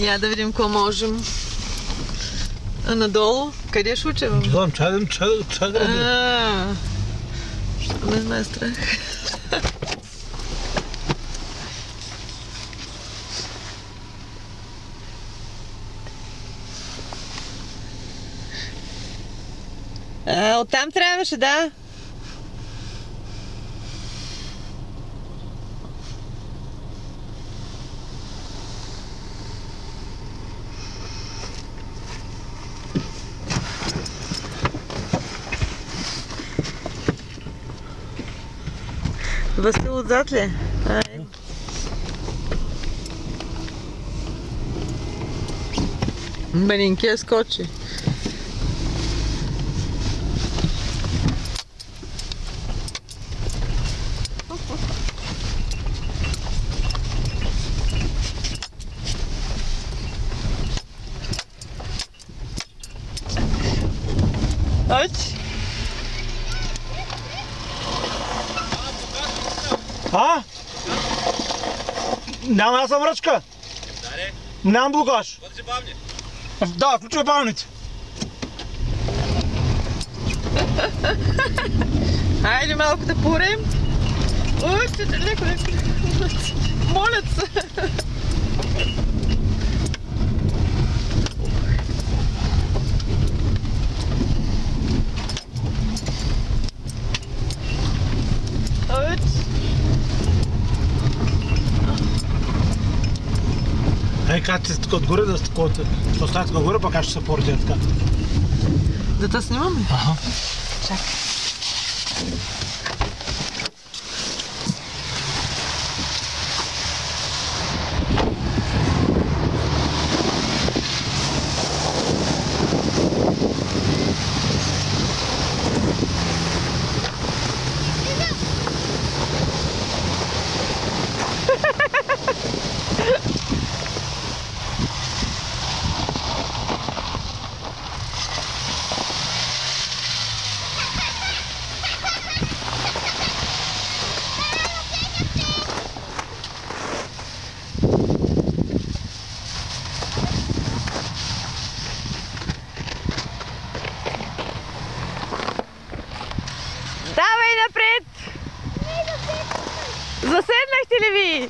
Я да видим какво можем. А надолу? Къде ще учим? Не знам, чай гради. Що не ме е страх? Оттам трябваше, да. Васил отзад ли? Бенинкия скочи. Оч! А? Няма да съм ръчка. Даре. Нямам блокаж. Вътре бавни. Да, включвай бавните. Хайде малко да порем. Ой, леко. Молят се. Ей, как ти така отгоре да стъкоте? Ще остане така горе, пък аз ще се поръдя така. Да те снимаме? Ага. Чакай. Давай напред! Заседнахте ли ви?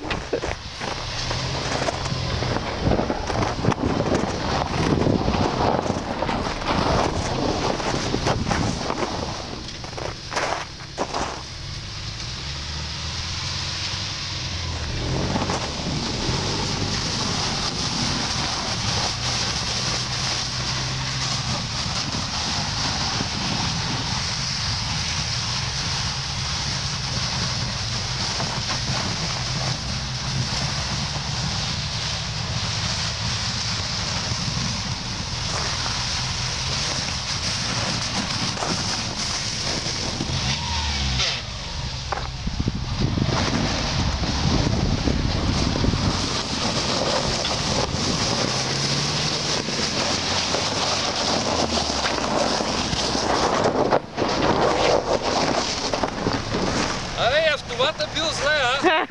Автомата бил зле, а?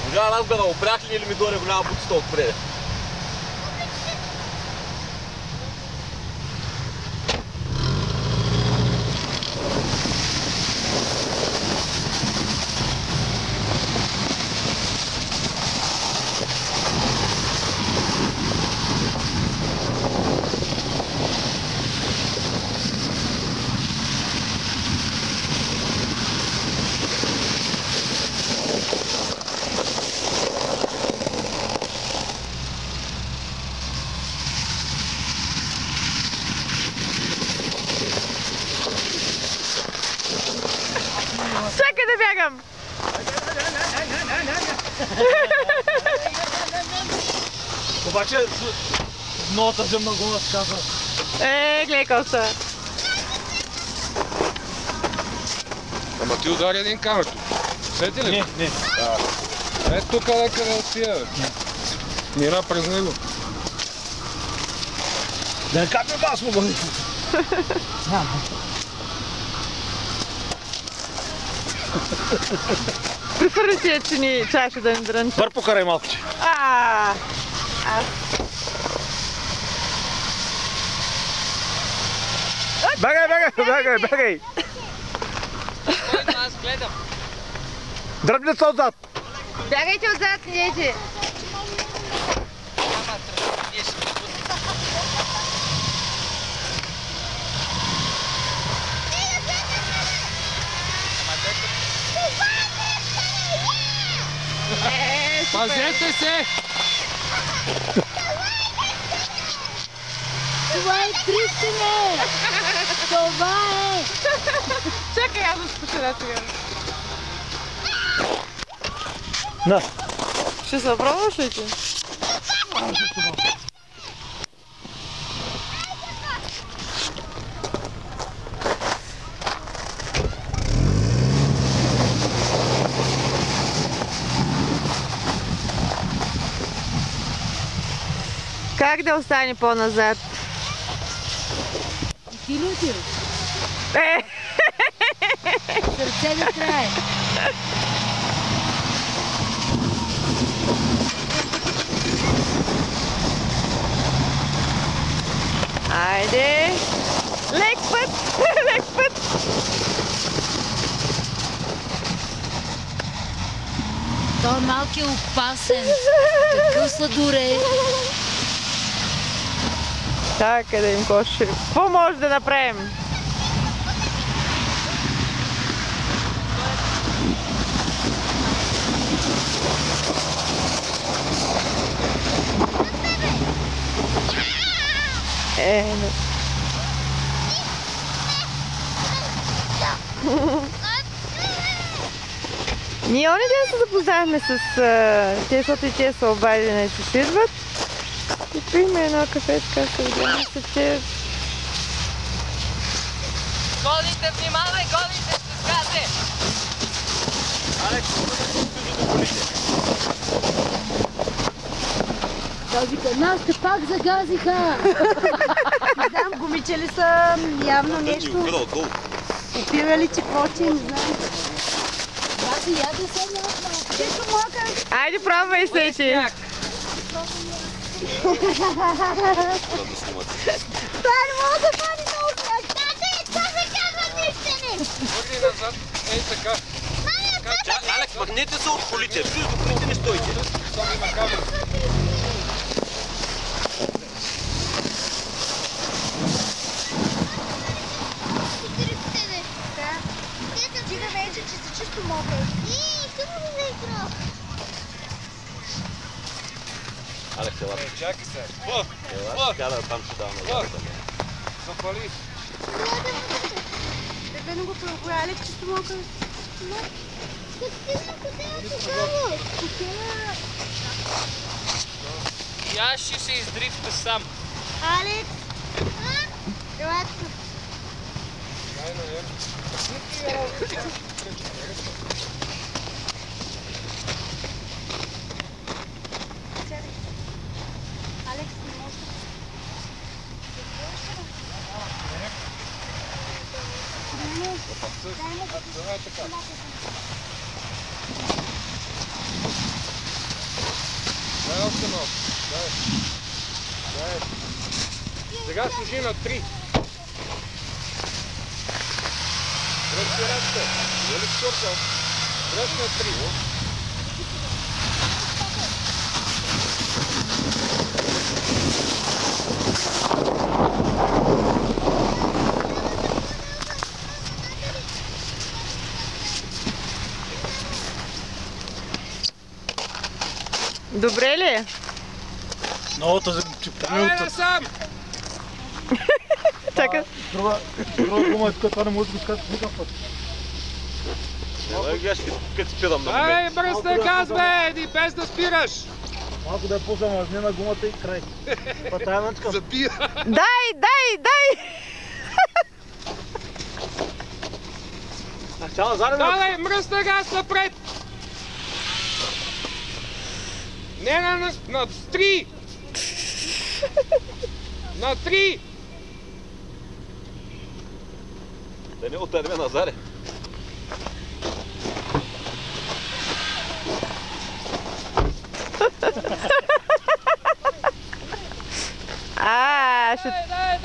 Тогава аз бе да опрях ли или ми дойде голяма бутста отпред? Чакай да бягам! Обаче дното земна гума се казва. Гледай коса. Ама ти удари един камък тук. Сети ли? Не. Е тук къде отива. Мира през него. Да не капи бас му бъде. Няма. Префърли тия чини чаша да ни дрънча. Бър покарай малко, че. Бегай! Аз гледам. Дръбни се отзад. Бягайте отзад, седете. Пазете се! Това е Кристине! Това е! Чакай, аз да споша сега. На. Ще се пробваш ли ти? Как да остане по-назад? Филин ти? Сърце да трае. Айде! Лек път! Лек път! Той малки е опасен. Такъв сладуре. Чакай да им коше. Какво може да направим? Не. Ние оня ден се запознахме с те, защото и те са обадили, не че ще идват. И пихме едно кафе, така се видяме се, че... Голите, внимавай, голите ще скате! Алекс, до колите. Той вика, нас те пак загазиха. Не знам, гумичели са явно нещо. Опивали, че почи, не знам. Бази, яде се някаква. Чето мока. Айде, пробвай се ти! Това не мога да фани много сняг. Тате, това се казва нищене. Върни назад, ей така. Алекс, махнете се от колите, близо до колите не стойте. Само има камера. Стига вече, че са чисто мокри. Хубаво за игра. Алекс, ела. Чакай се. Ела, кара там ще дава назад. Запали. Тебе не го проявяли, чисто мокри. Как ти тогава? И аз ще се издрифта сам. Алекс! Елате. Дай наверх. Алекс, не може Давай така. Дай още малко. Дай. Сега служи на 3. Дръжте ръцете. Вели скърчал. Дръж на 3. Добре ли е? Много този чипта. Давай насам! Чакай. Друга гума е тук, това не може да го скача никакъв път. Ела, гледаш, като спирам на Давай, момент. бръс на газ, бе! Еди, без да спираш! Малко да е по-замазнена гумата и край. Па тая начка. Забира! Дай! Цяла задена. Давай, мръсна газ напред! Не на 3! На 3! Да не отърве назаре.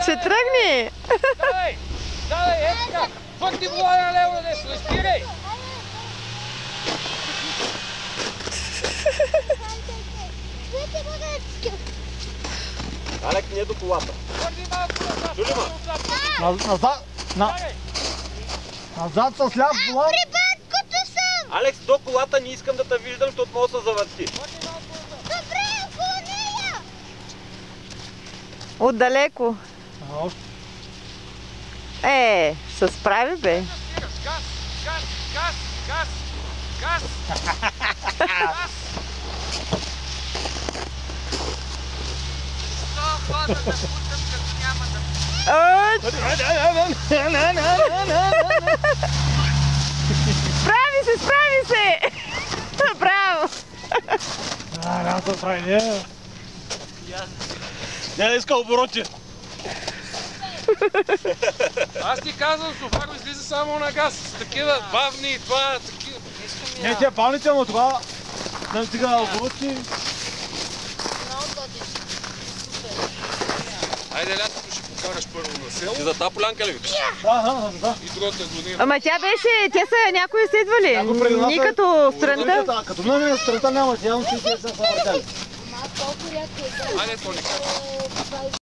Ще тръгни. Давай! Давай, ето така! Върти глава на лево десно, изпирай! Алек, не до колата. Върти малко назад! Чули ма? Назад с ляв глав. Алекс, до колата не искам да те виждам, защото мога да се завърти. Отдалеко. Се справи, бе. Газ! Газ! Газ! Газ! Газ! Газ! Хвата да путам, като няма да... Справи се! Браво! Няма да се прави, не. Не иска обороти. Аз ти казвам, Софаро излиза само на газ. С такива бавни и това, такива... Не, тя бавните, но това... Да стига обороти. Айде, лятото ще покараш първо на село. Ти за тази полянка ли викаш? Да. И другата година. Ама тя беше, те са някои следвали. Ни като страната. Като много на страната няма, явно че се са въртяли. Айде, Тони,